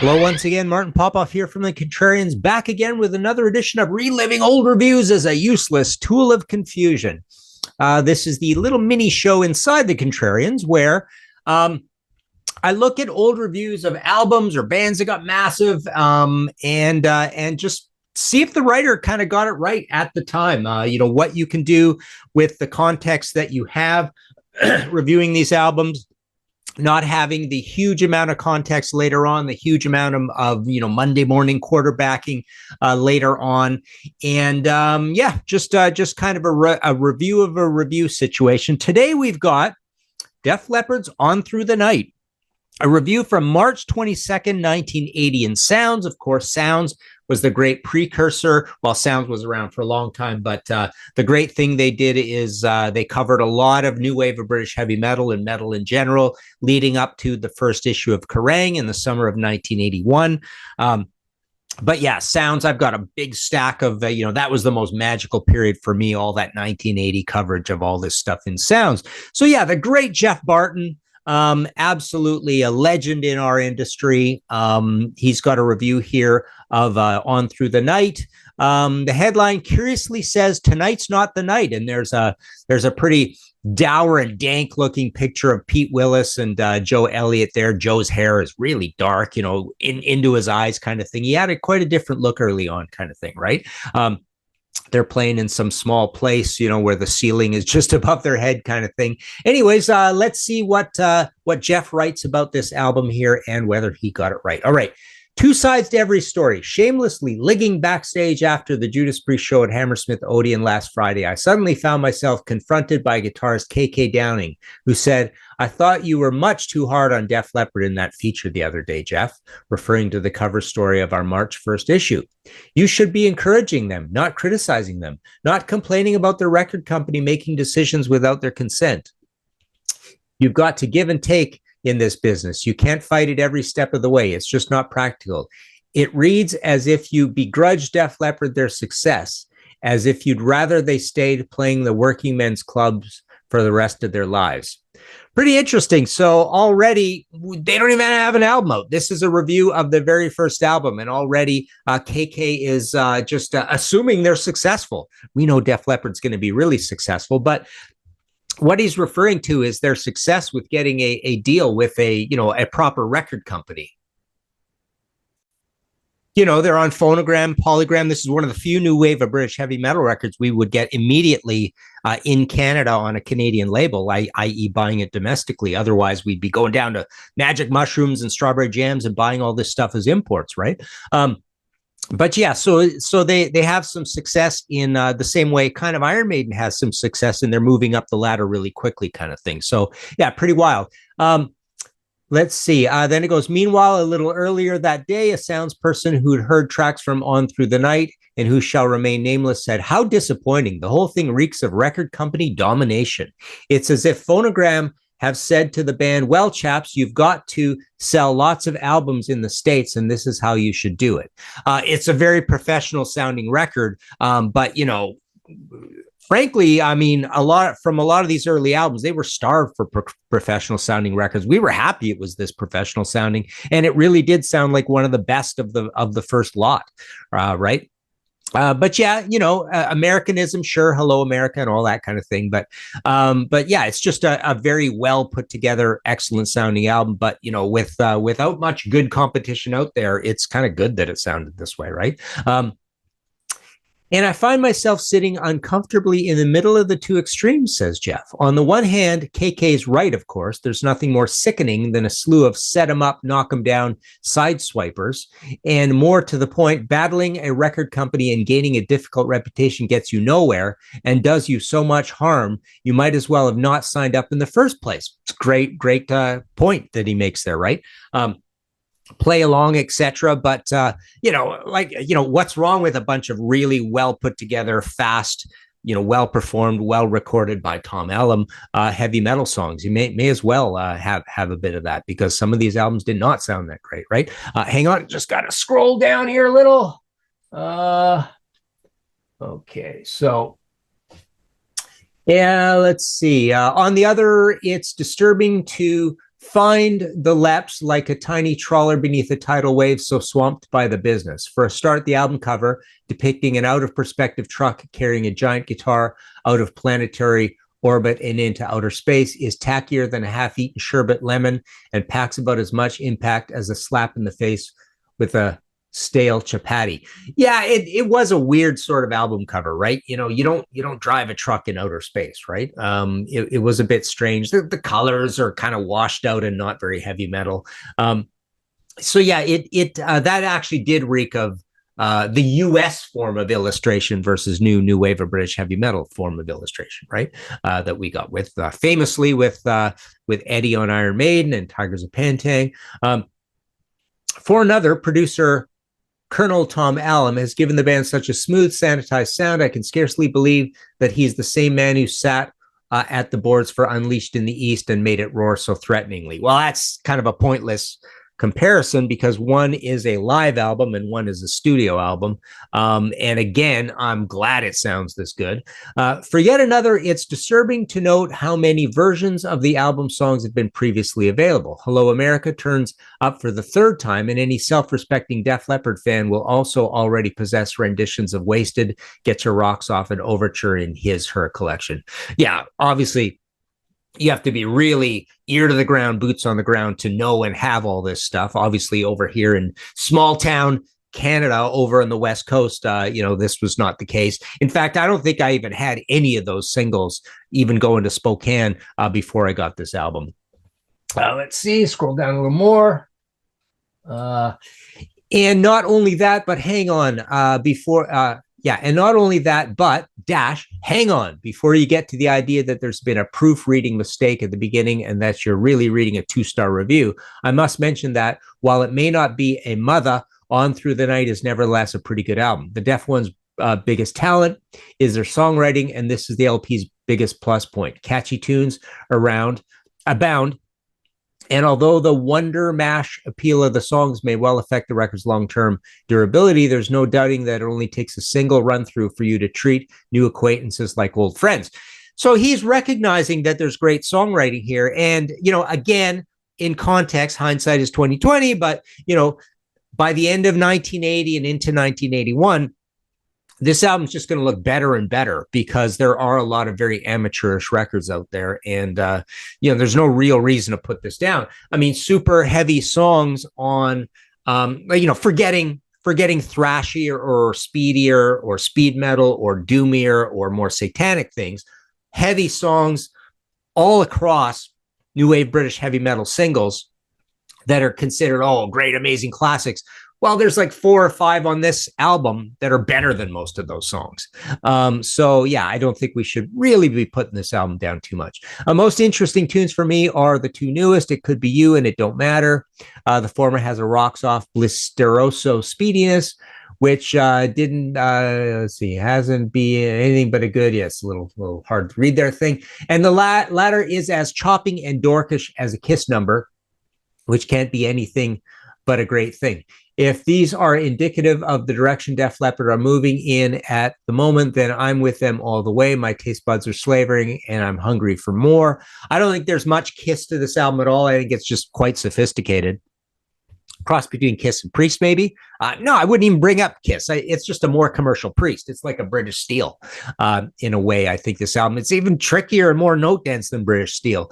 Hello once again, Martin Popoff here from the Contrarians, back again with another edition of Reliving Old Reviews as a Useless Tool of Confusion. This is the little mini show inside the Contrarians where I look at old reviews of albums or bands that got massive and just see if the writer kind of got it right at the time. What you can do with the context that you have reviewing these albums, not having the huge amount of context later on, the huge amount of Monday morning quarterbacking later on, and just kind of a review of a review situation. Today we've got Def Leppard's "On Through the Night," a review from March 22nd, 1980. And Sounds, of course, Sounds was the great precursor. Well, Sounds was around for a long time, but the great thing they did is they covered a lot of new wave of British heavy metal and metal in general, leading up to the first issue of Kerrang! In the summer of 1981. But yeah, Sounds, I've got a big stack of, that was the most magical period for me, all that 1980 coverage of all this stuff in Sounds. So yeah, the great Geoff Barton, absolutely a legend in our industry. He's got a review here of "On Through the Night." The headline curiously says, "Tonight's not the night," and there's a pretty dour and dank looking picture of Pete Willis and Joe Elliott there. Joe's hair is really dark, into his eyes kind of thing. He had quite a different look early on kind of thing, right? They're playing in some small place, where the ceiling is just above their head kind of thing. Anyways, let's see what Geoff writes about this album here and whether he got it right. All right. Two sides to every story. Shamelessly ligging backstage after the Judas Priest show at Hammersmith Odeon last Friday, I suddenly found myself confronted by guitarist KK Downing, who said, "I thought you were much too hard on Def Leppard in that feature the other day, Geoff," referring to the cover story of our March 1st issue. "You should be encouraging them, not criticizing them, not complaining about their record company making decisions without their consent. You've got to give and take in this business. You can't fight it every step of the way. It's just not practical. It reads as if you begrudge Def Leppard their success, as if you'd rather they stayed playing the working men's clubs for the rest of their lives." Pretty interesting. So already they don't even have an album out. This is a review of the very first album, and already KK is just assuming they're successful. We know Def Leppard's going to be really successful, but what he's referring to is their success with getting a deal with a proper record company. They're on Phonogram, Polygram. This is one of the few new wave of British heavy metal records we would get immediately in Canada on a Canadian label, i.e. buying it domestically. Otherwise, we'd be going down to Magic Mushrooms and Strawberry Jams and buying all this stuff as imports, right? But yeah, so they have some success in the same way kind of Iron Maiden has some success, and they're moving up the ladder really quickly kind of thing. So yeah, pretty wild. Let's see. Then it goes, "Meanwhile, a little earlier that day, a Sounds person who'd heard tracks from On Through the Night and who shall remain nameless said, 'How disappointing. The whole thing reeks of record company domination. It's as if Phonogram have said to the band, well, chaps, you've got to sell lots of albums in the States, and this is how you should do it.'" It's a very professional sounding record, but frankly, I mean, a lot of these early albums, they were starved for professional sounding records. We were happy it was this professional sounding, and it really did sound like one of the best of the first lot, right? But yeah, Americanism, sure, Hello America and all that kind of thing. But yeah, it's just a very well put together, excellent sounding album. But without much good competition out there, it's kind of good that it sounded this way, right? "And I find myself sitting uncomfortably in the middle of the two extremes," says Geoff. "On the one hand, KK's right, of course. There's nothing more sickening than a slew of set 'em up, knock 'em down sideswipers. And more to the point, battling a record company and gaining a difficult reputation gets you nowhere and does you so much harm, you might as well have not signed up in the first place." It's great point that he makes there, right? Play along, etc. But what's wrong with a bunch of really well put together, fast, well performed, well recorded by Tom Ellam heavy metal songs? You may as well have a bit of that, because some of these albums did not sound that great, right? Hang on, just gotta scroll down here a little. Okay, so yeah, let's see. On the other, it's disturbing to Find the Leps like a tiny trawler beneath a tidal wave, so swamped by the business. For a start, the album cover depicting an out-of-perspective truck carrying a giant guitar out of planetary orbit and into outer space is tackier than a half-eaten sherbet lemon and packs about as much impact as a slap in the face with a stale chapati. Yeah, it was a weird sort of album cover, right? You don't drive a truck in outer space, right? It was a bit strange. The colors are kind of washed out and not very heavy metal. So yeah, that actually did reek of the U.S. form of illustration versus new wave of British heavy metal form of illustration, right? That we got with famously with Eddie on Iron Maiden and Tigers of Pantang. For another, producer Colonel Tom Allum has given the band such a smooth, sanitized sound, I can scarcely believe that he's the same man who sat at the boards for Unleashed in the East and made it roar so threateningly. Well, that's kind of a pointless comparison because one is a live album and one is a studio album. And again, I'm glad it sounds this good. For yet another, it's disturbing to note how many versions of the album songs have been previously available. Hello America turns up for the third time, and any self-respecting Def Leppard fan will also already possess renditions of Wasted, Get Your Rocks Off, and Overture in his/her collection. Yeah, obviously, you have to be really ear to the ground, boots on the ground to know and have all this stuff. Obviously, over here in small town Canada, over on the West Coast, this was not the case. In fact, I don't think I even had any of those singles even going to Spokane before I got this album. Let's see, scroll down a little more. And not only that, but hang on, and not only that, but hang on before you get to the idea that there's been a proofreading mistake at the beginning and that you're really reading a 2-star review. I must mention that while it may not be a mother, On Through the Night is nevertheless a pretty good album. The Def One's biggest talent is their songwriting, and this is the LP's biggest plus point. Catchy tunes abound. And although the wonder mash appeal of the songs may well affect the record's long-term durability, there's no doubting that it only takes a single run-through for you to treat new acquaintances like old friends. So he's recognizing that there's great songwriting here. And, again, in context, hindsight is 2020, but, by the end of 1980 and into 1981, this album's just going to look better and better because there are a lot of very amateurish records out there. And, there's no real reason to put this down. I mean, super heavy songs on, forgetting thrashier or speedier or speed metal or doomier or more satanic things, heavy songs all across new wave British heavy metal singles that are considered, great, amazing classics. Well, there's like 4 or 5 on this album that are better than most of those songs. So yeah, I don't think we should really be putting this album down too much. Most interesting tunes for me are the 2 newest, It Could Be You and It Don't Matter. The former has a rocks off blisteroso speediness, which hasn't been anything but a good, yes, a little hard to read there thing. And the latter is as chopping and dorkish as a Kiss number, which can't be anything but a great thing. If these are indicative of the direction Def Leppard are moving in at the moment, then I'm with them all the way. My taste buds are slavering and I'm hungry for more. I don't think there's much Kiss to this album at all. I think it's just quite sophisticated. Cross between Kiss and Priest, maybe? No, I wouldn't even bring up Kiss. It's just a more commercial Priest. It's like a British Steel in a way. I think this album, it's even trickier and more note dense than British Steel.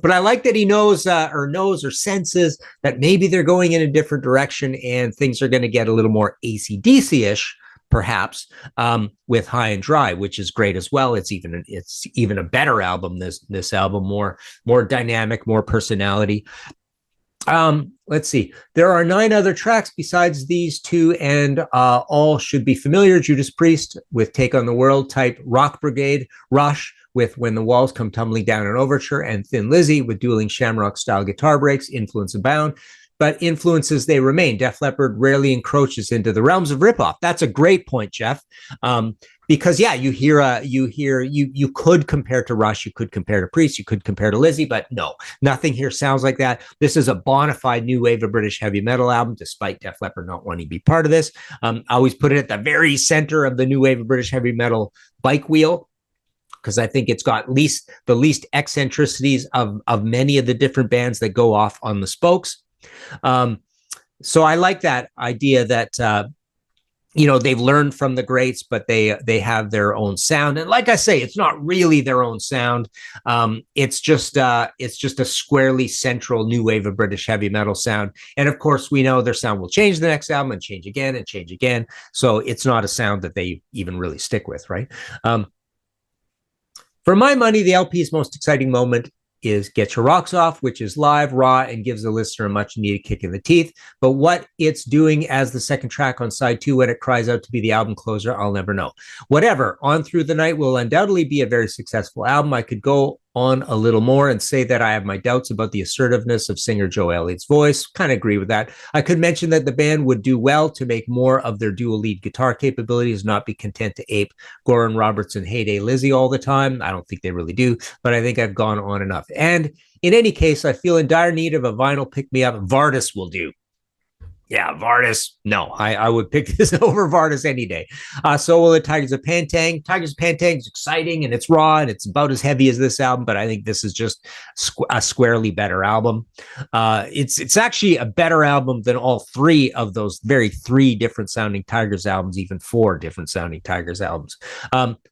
But I like that he knows or senses that maybe they're going in a different direction and things are going to get a little more AC/DC-ish, perhaps, with High and Dry, which is great as well. It's even a better album. This album, more dynamic, more personality. Let's see. There are 9 other tracks besides these 2, and all should be familiar. Judas Priest with Take on the World type Rock Brigade, Rush with When the Walls Come Tumbling Down and Overture, and Thin Lizzy with dueling Shamrock-style guitar breaks, influence abound. But influences, they remain. Def Leppard rarely encroaches into the realms of ripoff. That's a great point, Geoff. Because you could compare to Rush, you could compare to Priest, you could compare to Lizzy, but no, nothing here sounds like that. This is a bona fide new wave of British heavy metal album, despite Def Leppard not wanting to be part of this. I always put it at the very center of the new wave of British heavy metal bike wheel. because I think it's got the least eccentricities of many of the different bands that go off on the spokes. So I like that idea that they've learned from the greats, but they have their own sound. And like I say, it's not really their own sound. It's just a squarely central new wave of British heavy metal sound. And of course, we know their sound will change the next album and change again and change again. So it's not a sound that they even really stick with, right? For my money, the LP's most exciting moment is Get Your Rocks Off, which is live, raw, and gives the listener a much needed kick in the teeth. But what it's doing as the second track on side 2 when it cries out to be the album closer, I'll never know. Whatever, On Through the Night will undoubtedly be a very successful album. I could go on a little more and say that I have my doubts about the assertiveness of singer Joe Elliott's voice. Kind of agree with that. I could mention that the band would do well to make more of their dual lead guitar capabilities, not be content to ape Goran Robertson, Heyday Lizzie all the time. I don't think they really do, but I think I've gone on enough. And in any case, I feel in dire need of a vinyl pick-me-up. Vardis will do. Yeah, Vardis. No, I would pick this over Vardis any day. So will the Tigers of Pantang. Tigers of Pantang is exciting and it's raw and it's about as heavy as this album, but I think this is just a squarely better album. It's actually a better album than all 3 of those three different sounding Tigers albums, even 4 different sounding Tigers albums.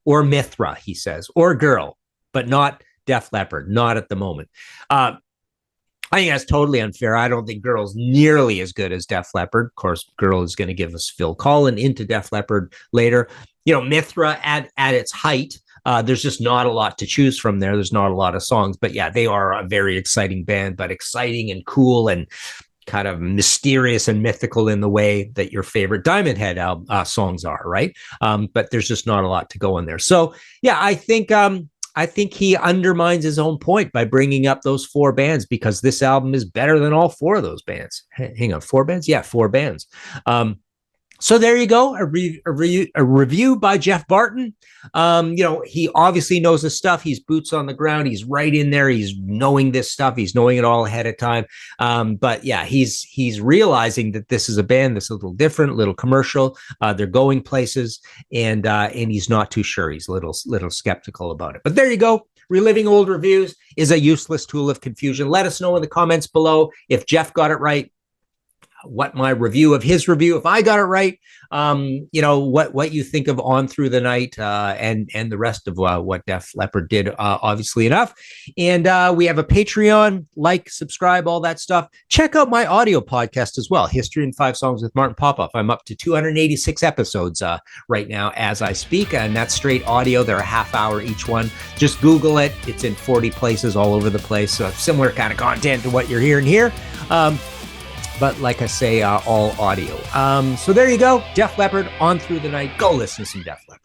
Or Mithra, he says, or Girl, but not Def Leppard, not at the moment. I think that's totally unfair. I don't think Girl's nearly as good as Def Leppard. Of course, Girl is going to give us Phil Collen into Def Leppard later. Mithra at its height, there's just not a lot to choose from there. There's not a lot of songs. But yeah, they are a very exciting band, but exciting and cool and kind of mysterious and mythical in the way that your favorite Diamond Head songs are, right? But there's just not a lot to go in there. So yeah, I think he undermines his own point by bringing up those 4 bands, because this album is better than all 4 of those bands. Hang on, 4 bands? Yeah, 4 bands. So there you go, a review by Geoff Barton. He obviously knows his stuff. He's boots on the ground. He's right in there. He's knowing this stuff. He's knowing it all ahead of time. But yeah, he's realizing that this is a band that's a little different, a little commercial. They're going places, and he's not too sure. He's a little skeptical about it. But there you go. Reliving old reviews is a useless tool of confusion. Let us know in the comments below if Geoff got it right, what my review of his review, if I got it right, what you think of On Through the Night and the rest of what Def Leppard did, obviously enough. And we have a Patreon, like, subscribe, all that stuff. Check out my audio podcast as well, History in 5 Songs with Martin Popoff. I'm up to 286 episodes right now as I speak, and that's straight audio. They're a half hour each one. Just Google it. It's in 40 places all over the place. So similar kind of content to what you're hearing here. But like I say, all audio. So there you go. Def Leppard, On Through the Night. Go listen to some Def Leppard.